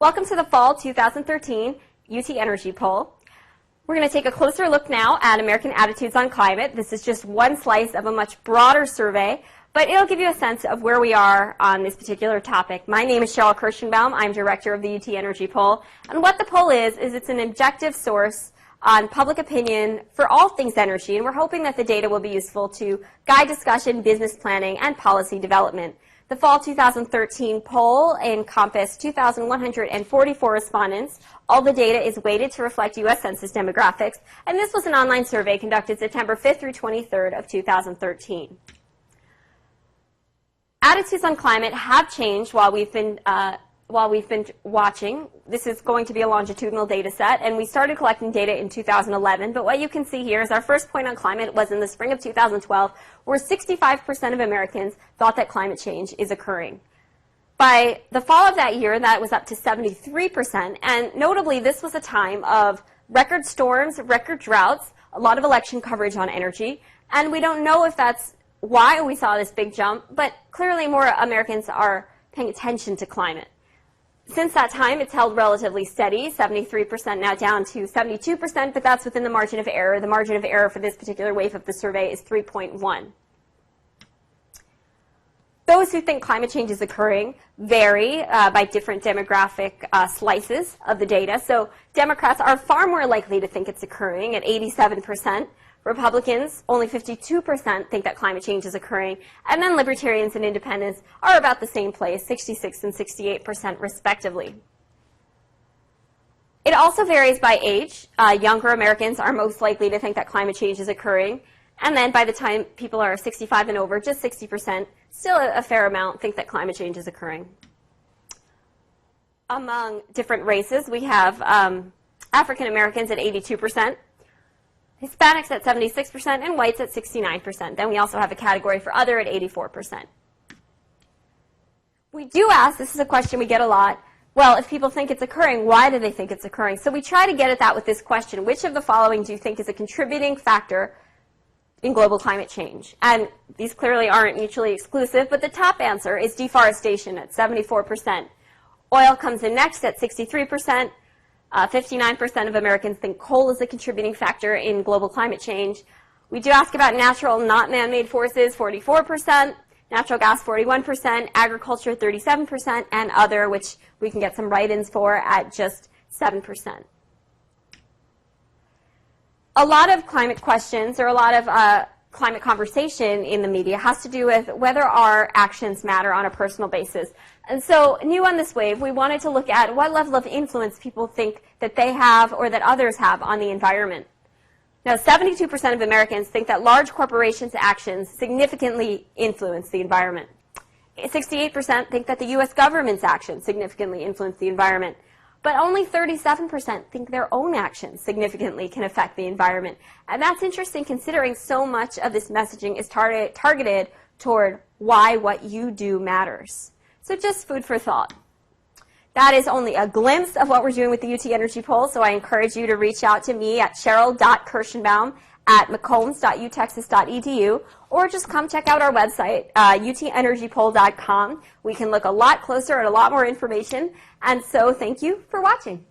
Welcome to the Fall 2013 UT Energy Poll. We're going to take a closer look now at American attitudes on climate. This is just one slice of a much broader survey, but it'll give you a sense of where we are on this particular topic. My name is Sheril Kirshenbaum. I'm director of the UT Energy Poll. And what the poll is it's an objective source on public opinion for all things energy, and we're hoping that the data will be useful to guide discussion, business planning, and policy development. The Fall 2013 poll encompassed 2,144 respondents. All the data is weighted to reflect U.S. Census demographics, and this was an online survey conducted September 5th through 23rd of 2013. Attitudes on climate have changed while we've been watching. This is going to be a longitudinal data set, and we started collecting data in 2011, but what you can see here is our first point on climate was in the spring of 2012, where 65% of Americans thought that climate change is occurring. By the fall of that year, that was up to 73%, and notably, this was a time of record storms, record droughts, a lot of election coverage on energy, and we don't know if that's why we saw this big jump, but clearly more Americans are paying attention to climate. Since that time, it's held relatively steady, 73% now down to 72%, but that's within the margin of error. The margin of error for this particular wave of the survey is 3.1. Those who think climate change is occurring vary by different demographic slices of the data. So Democrats are far more likely to think it's occurring at 87%. Republicans, only 52% think that climate change is occurring, and then libertarians and independents are about the same place, 66 and 68% respectively. It also varies by age. Younger Americans are most likely to think that climate change is occurring, and then by the time people are 65 and over, just 60%, still a fair amount, think that climate change is occurring. Among different races, we have African Americans at 82%. Hispanics at 76%, and whites at 69%. Then we also have a category for other at 84%. We do ask, this is a question we get a lot, well, if people think it's occurring, why do they think it's occurring? So we try to get at that with this question. Which of the following do you think is a contributing factor in global climate change? And these clearly aren't mutually exclusive, but the top answer is deforestation at 74%. Oil comes in next at 63%. 59% of Americans think coal is a contributing factor in global climate change. We do ask about natural, not man-made forces, 44%, natural gas, 41%, agriculture, 37%, and other, which we can get some write-ins for, at just 7%. A lot of climate questions, or a lot of climate conversation in the media, has to do with whether our actions matter on a personal basis. And so, new on this wave, we wanted to look at what level of influence people think that they have or that others have on the environment. Now, 72% of Americans think that large corporations' actions significantly influence the environment. 68% think that the U.S. government's actions significantly influence the environment. But only 37% think their own actions significantly can affect the environment. And that's interesting considering so much of this messaging is targeted toward why what you do matters. So just food for thought. That is only a glimpse of what we're doing with the UT Energy Poll, so I encourage you to reach out to me at Sheril.Kirshenbaum@mccombs.utexas.edu, or just come check out our website, utenergypoll.com. We can look a lot closer at a lot more information, and so thank you for watching.